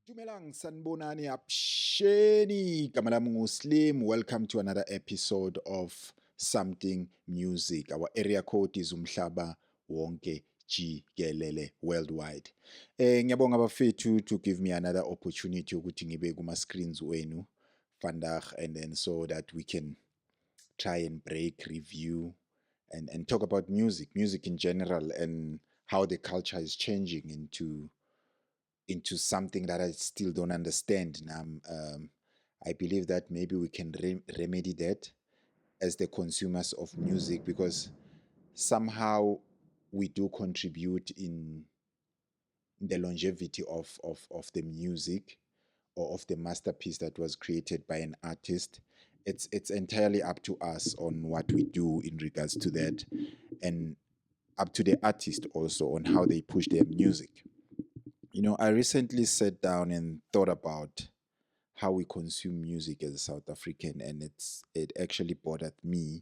Dumelang sanibonani apsheni igama lami nguSlim. Welcome to another episode of Something Music. Our area code is umhlaba wonke jikelele worldwide. Ngiyabonga bafethu to give me another opportunity ukuthi ngibe kuma screens wenu vandag, and then so that we can try and break, review and talk about music in general, and how the culture is changing into something that I still don't understand. And I believe that maybe we can remedy that as the consumers of music, because somehow we do contribute in the longevity of the music or of the masterpiece that was created by an artist. It's entirely up to us on what we do in regards to that, and up to the artist also on how they push their music. You know, I recently sat down and thought about how we consume music as a South African, and it actually bothered me,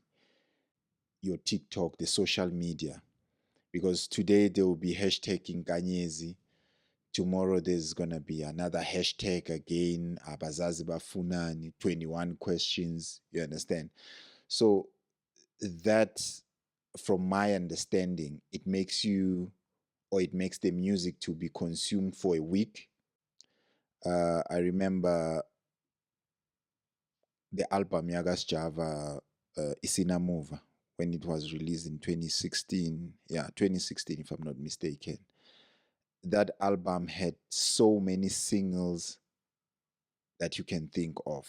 your TikTok, the social media, because today there will be hashtagging Kanyezi. Tomorrow there's gonna be another hashtag again, Abazazi Bafunani, 21 questions. You understand? So that, from my understanding, it makes you, or it makes the music to be consumed for a week. I remember the album Yagas Java, Isinamuva, when it was released in 2016. Yeah, 2016, if I'm not mistaken. That album had so many singles that you can think of.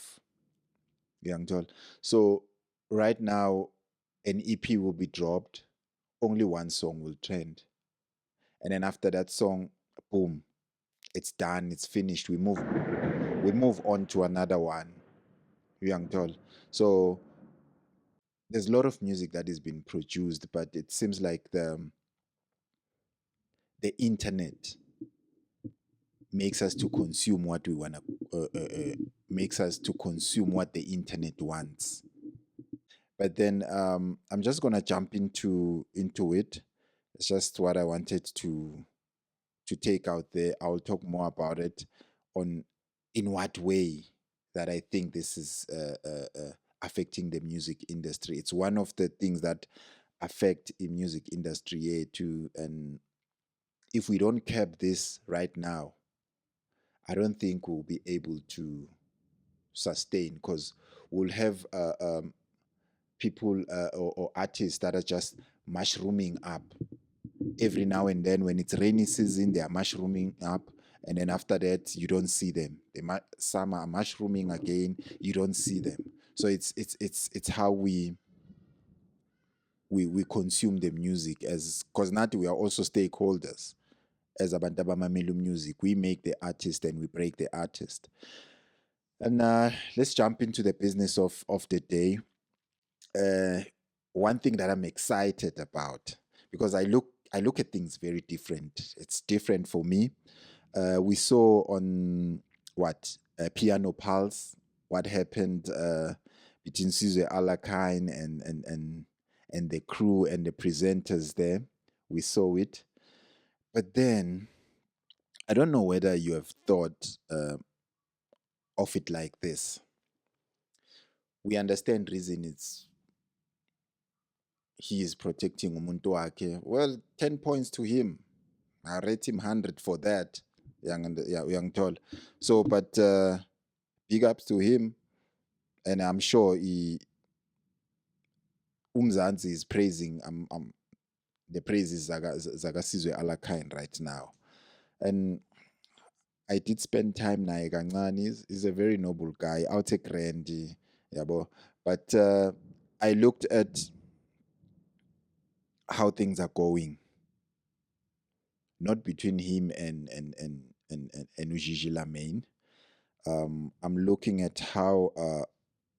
Young Tol. So right now, an EP will be dropped, only one song will trend. And then after that song, boom, it's done, it's finished. We move on to another one. Young Tol. So there's a lot of music that is being produced, but it seems like the internet makes us to consume what we want to, makes us to consume what the internet wants. But then I'm just gonna jump into it. It's just what I wanted to take out there. I'll talk more about it on in what way that I think this is affecting the music industry. It's one of the things that affect the music industry too. And if we don't cap this right now, I don't think we'll be able to sustain, because we'll have people or artists that are just mushrooming up every now and then. When it's rainy season, they are mushrooming up, and then after that, you don't see them. Some are mushrooming again, you don't see them. So it's how we consume the music, as because now we are also stakeholders. As abantu abamamela music, we make the artist and we break the artist. And let's jump into the business of the day. One thing that I'm excited about, because I look at things very different. It's different for me. We saw on Piano Pulse what happened between Sizwe Alakine and the crew and the presenters there. We saw it. But then, I don't know whether you have thought of it like this. We understand reason it's he is protecting umuntu wakhe. Well, 10 points to him. I rate him 100 for that. Young tall. So, but big ups to him. And I'm sure Umzansi is praising the praises Zagasizwe Alakine right now. And I did spend time naye kancane. He's a very noble guy. I'll take Randy, yabo. But I looked at how things are going, not between him and Gigi Lamayne. I'm looking at how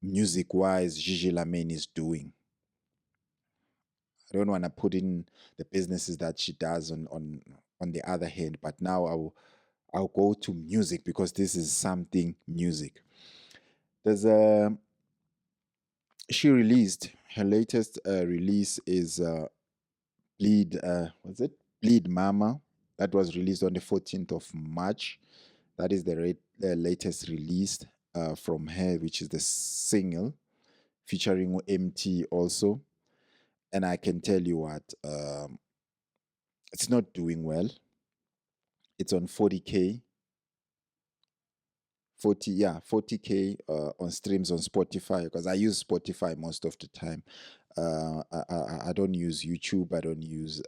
music-wise Gigi Lamayne is doing. I don't want to put in the businesses that she does on the other hand, but now I'll go to music, because this is something music. There's she released her latest release is Bleed Mama. That was released on the 14th of March. That is the latest release from her, which is the single featuring Emtee also. And I can tell you what, it's not doing well. It's on 40K, 40K on streams on Spotify, because I use Spotify most of the time. I don't use YouTube. I don't use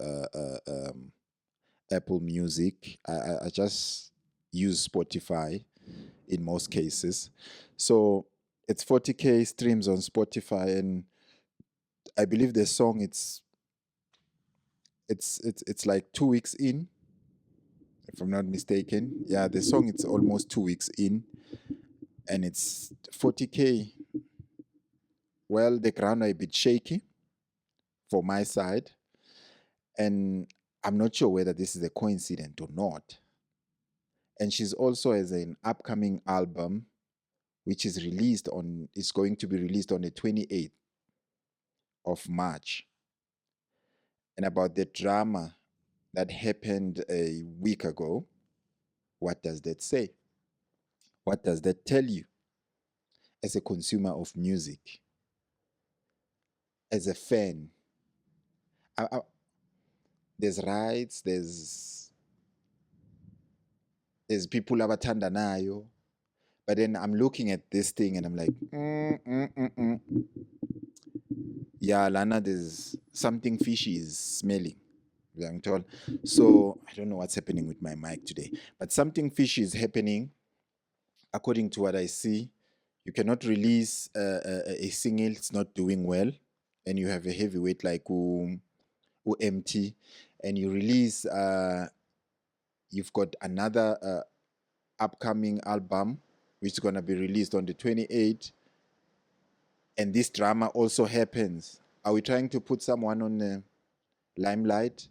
Apple Music. I just use Spotify in most cases. So it's 40K streams on Spotify, and I believe the song it's like 2 weeks in, if I'm not mistaken. Yeah, the song it's almost 2 weeks in, and it's 40K. Well, the ground are a bit shaky for my side, and I'm not sure whether this is a coincidence or not. And she's also has an upcoming album which is going to be released on the 28th of March. And about the drama that happened a week ago, what does that say? What does that tell you as a consumer of music, as a fan? There's rights, there's people abathandanayo, but then I'm looking at this thing and I'm like, yeah, Lana, there's something fishy is smelling. So I don't know what's happening with my mic today, but something fishy is happening. According to what I see, you cannot release a single, it's not doing well, and you have a heavyweight like Emtee, and you release, you've got another upcoming album which is going to be released on the 28th, and this drama also happens. Are we trying to put someone on the limelight?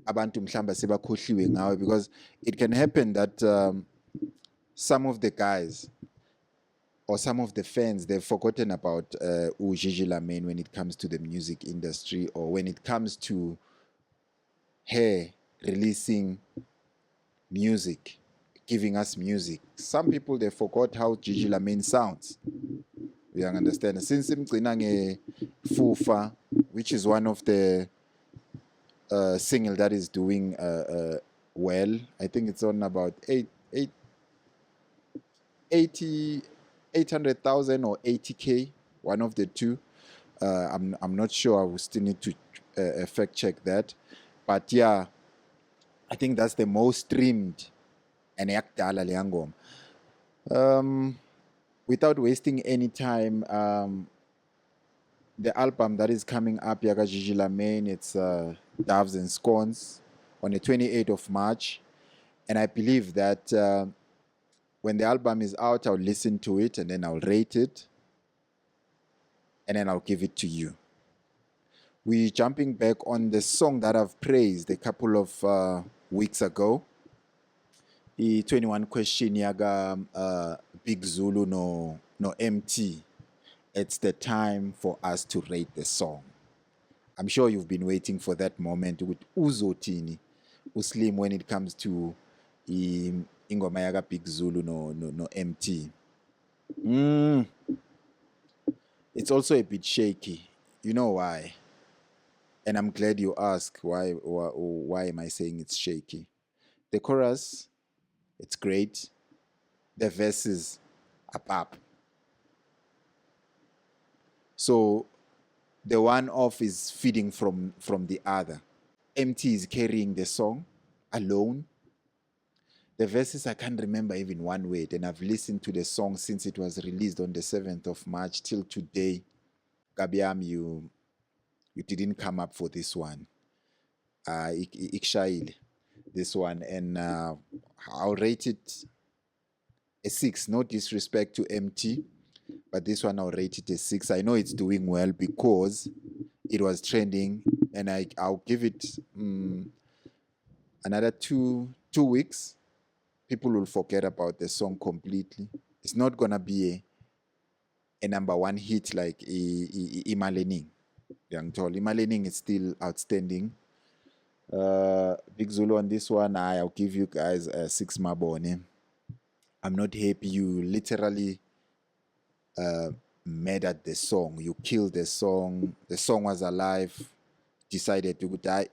Abantu mhlamba sebakhohliwe ngawe, because it can happen that some of the guys or some of the fans, they've forgotten about Gigi Lamayne when it comes to the music industry, or when it comes to her releasing music, giving us music. Some people, they forgot how Gigi Lamayne sounds. You understand? Since Nkulee501 Fufa, which is one of the single that is doing well, I think it's on about 800,000 or 80K, one of the two. I'm not sure. I will still need to fact check that. But yeah, I think that's the most streamed and yakudala le ngoma. Without wasting any time, the album that is coming up, Yaga Gigi Lamayne, it's Doves and Scones on the 28th of March. And I believe that when the album is out, I'll listen to it and then I'll rate it. And then I'll give it to you. We're jumping back on the song that I've praised a couple of weeks ago. The 21 question yaga Big Zulu no Emtee. It's the time for us to rate the song. I'm sure you've been waiting for that moment with Uzotini, Uslim, when it comes to ingoma yaga Big Zulu no Emtee. It's also a bit shaky. You know why? And I'm glad you asked why am I saying it's shaky. The chorus, it's great. The verses up. So the one off is feeding from the other. Emtee is carrying the song alone. The verses, I can't remember even one word, and I've listened to the song since it was released on the 7th of March till today. Gabiam, you didn't come up for this one. Ikshail, this one, and I'll rate it a 6. No disrespect to Emtee, but this one I'll rate it a 6. I know it's doing well because it was trending, and I'll give it another two weeks. People will forget about the song completely. It's not gonna be a number one hit like Imalening. Imalening is still outstanding. Big Zulu on this one, I'll give you guys a 6 mabone. I'm not happy. You literally mad at the song. You killed the song. The song was alive. Decided to die.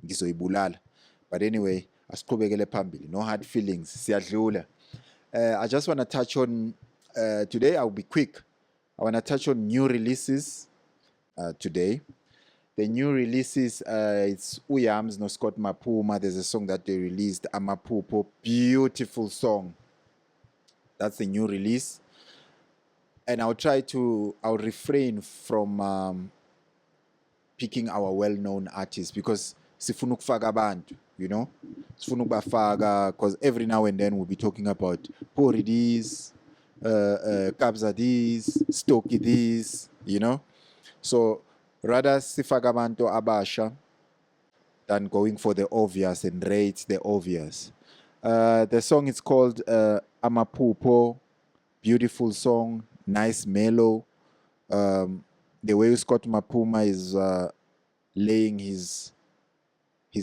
Ngizoyibulala. But anyway, asiqhubekele phambili. No hard feelings. Siyadlula. I just want to touch on today. I'll be quick. I want to touch on new releases today. The new releases, it's Yumbs no Scott Maphuma. There's a song that they released, Amaphupho. Beautiful song. That's the new release. And I'll refrain from picking our well-known artists because sifuna ukufaka abantu, you know? Sifuna ukubafaka because every now and then we'll be talking about Pori this, Kabza this, Stoki this, you know? So rather sifaka abantu abasha than going for the obvious and rate the obvious. The song is called Amaphupho. Beautiful song, nice mellow. The way Scott Maphuma is laying his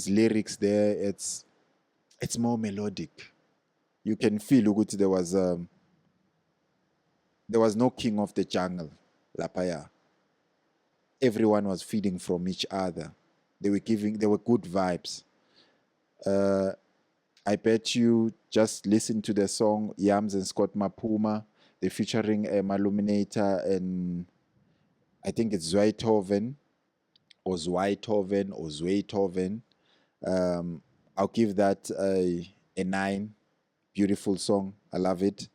lyrics there, it's more melodic. You can feel ukuthi there was no king of the jungle, Lapaya. Everyone was feeding from each other. They were good vibes. I bet you just listen to the song Yumbs and Scott Maphuma. They're featuring Maluminator and I think it's Zweythoven or Zweythoven. I'll give that a 9. Beautiful song. I love it.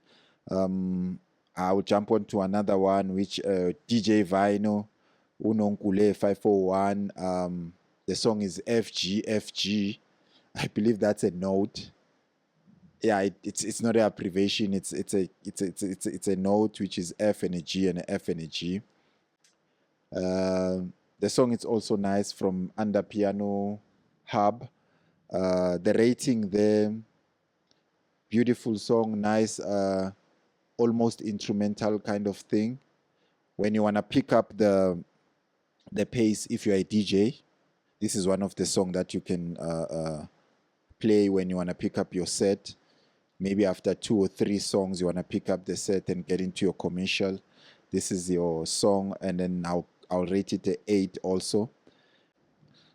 I'll jump on to another one, which DJ Vino, Nkulee501. The song is FG. I believe that's a note. Yeah, it's not an abbreviation. It's a note which is F and a G and a F and a G. The song is also nice from Under Piano Hub. The rating there, beautiful song, nice, almost instrumental kind of thing. When you wanna pick up the pace, if you're a DJ, this is one of the songs that you can play when you wanna pick up your set. Maybe after 2 or 3 songs, you wanna pick up the set and get into your commercial. This is your song, and then I'll rate it a 8 also.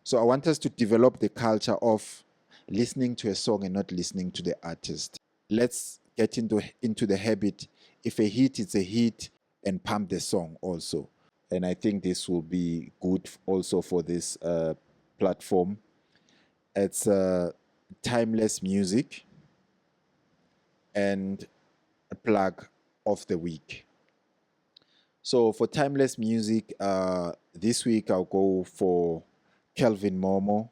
So I want us to develop the culture of listening to a song and not listening to the artist. Let's get into the habit. If a hit is a hit, and pump the song also. And I think this will be good also for this platform. It's timeless music and a plug of the week. So for timeless music, this week I'll go for Kelvin Momo.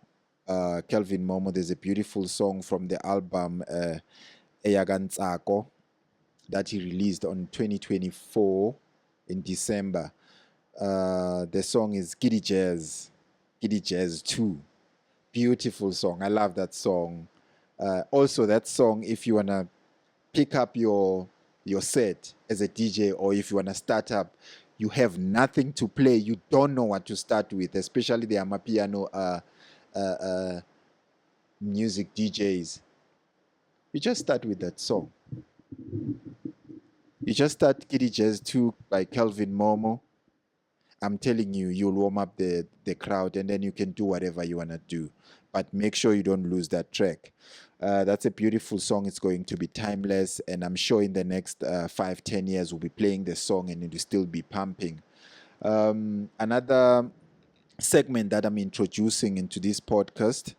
Kelvin Momo, there's a beautiful song from the album Eyagantsako that he released on 2024 in December. The song is Giddy Jazz 2. Beautiful song. I love that song. Also, that song, if you want to pick up your set as a DJ, or if you want to start up, you have nothing to play, you don't know what to start with, especially the Amapiano music DJs. You just start with that song. You just start Giddy Jazz 2 by Kelvin Momo. I'm telling you, you'll warm up the crowd, and then you can do whatever you want to do. But make sure you don't lose that track. That's a beautiful song. It's going to be timeless, and I'm sure in the next 5-10 years we'll be playing the song and it will still be pumping. Another segment that I'm introducing into this podcast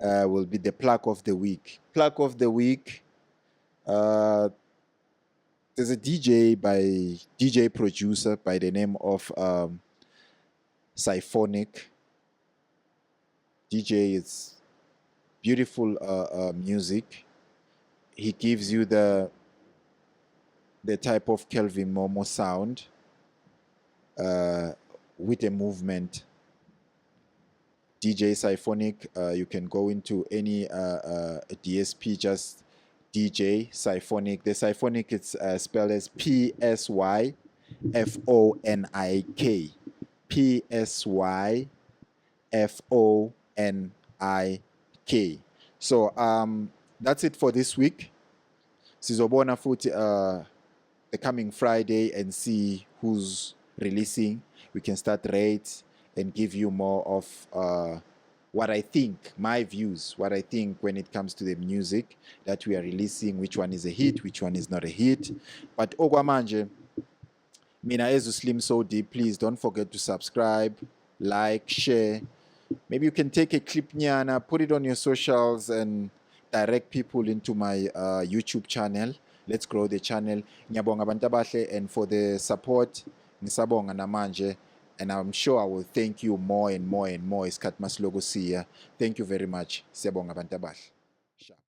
will be the plug of the week. Plug of the week. There's a DJ producer by the name of Symphonic. DJ is beautiful music. He gives you the type of Kelvin Momo sound with a movement. DJ Symphonic, you can go into any DSP, just DJ Symphonic. The Symphonic, it's spelled as Psyfonik. Psyfonik. So that's it for this week. Sizobona futhi the coming Friday and see who's releasing. We can start rates and give you more of what I think, my views, what I think when it comes to the music that we are releasing, which one is a hit, which one is not a hit. But okwamanje, mina as Slim So Deep, please don't forget to subscribe, like, share. Maybe you can take a clip nyana, put it on your socials and direct people into my YouTube channel. Let's grow the channel. Ngiyabonga abantu abahle, and for the support, ngisabonga namanje, and I'm sure I will thank you more and more and more isikhathi masiloko siya. Thank you very much. Siyabonga abantu abahle.